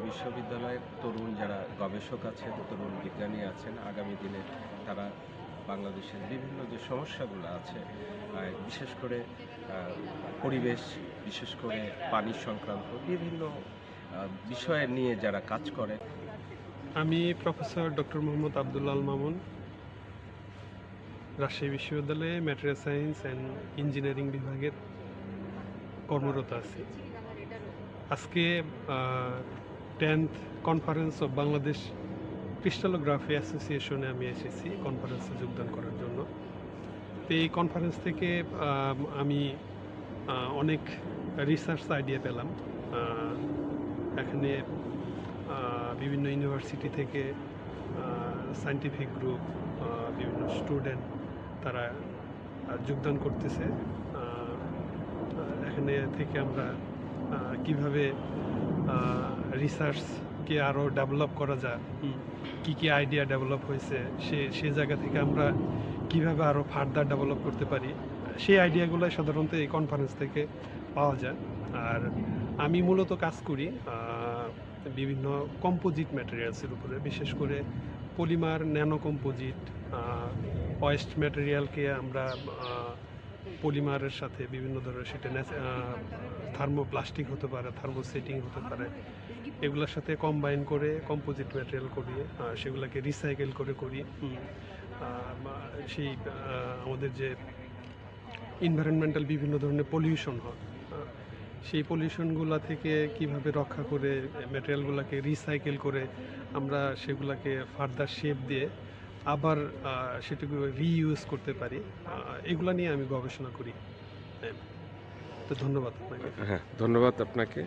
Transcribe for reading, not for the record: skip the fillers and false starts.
বিশ্ববিদ্যালয়ের তরুণ যারা গবেষক আছেন, তরুণ বিজ্ঞানী আছেন, আগামী দিনে তারা বাংলাদেশের বিভিন্ন যে সমস্যাগুলো আছে, বিশেষ করে পরিবেশ, বিশেষ করে পানি সংক্রান্ত বিভিন্ন বিষয় নিয়ে যারা কাজ করে। আমি প্রফেসর ডক্টর মোহাম্মদ আব্দুল মামুন, রাজশাহী বিশ্ববিদ্যালয়ে ম্যাটেরিয়াল সায়েন্স অ্যান্ড ইঞ্জিনিয়ারিং বিভাগের কর্মরত আছি। আজকে 10th conference of Bangladesh crystallography অ্যাসোসিয়েশনে আমি এসেছি কনফারেন্সে যোগদান করার জন্য। তো এই কনফারেন্স থেকে আমি অনেক রিসার্চ আইডিয়া পেলাম। এখানে বিভিন্ন ইউনিভার্সিটি থেকে সায়েন্টিফিক গ্রুপ, বিভিন্ন স্টুডেন্ট তারা যোগদান করতেছে। এখানে থেকে আমরা কিভাবে রিসার্চকে আরও ডেভেলপ করা যায়, কী আইডিয়া ডেভেলপ হয়েছে, সে জায়গা থেকে আমরা কিভাবে আরও ফার্দার ডেভেলপ করতে পারি, সেই আইডিয়াগুলো সাধারণত এই কনফারেন্স থেকে পাওয়া যায়। আর আমি মূলত কাজ করি বিভিন্ন কম্পোজিট ম্যাটেরিয়ালসের উপরে, বিশেষ করে পলিমার, ন্যানো কম্পোজিট, ওয়েস্ট ম্যাটেরিয়ালকে আমরা পলিমারের সাথে বিভিন্ন ধরনের, সেটা থার্মোপ্লাস্টিক হতে পারে, থার্মোসেটিং হতে পারে, এগুলোর সাথে কম্বাইন করে কম্পোজিট ম্যাটেরিয়াল করি, সেগুলোকে রিসাইকেল করে করি। সেই আমাদের যে এনভায়রনমেন্টাল বিভিন্ন ধরনের পলিউশন হয়, সেই পলিউশনগুলো থেকে কিভাবে রক্ষা করে ম্যাটেরিয়ালগুলোকে রিসাইকেল করে আমরা সেগুলোকে ফার্দার শেপ দিয়ে আবার সেটাকে রিইউজ করতে পারি, এগুলো নিয়ে আমি গবেষণা করি। তো ধন্যবাদ আপনাকে। হ্যাঁ, ধন্যবাদ আপনাকে।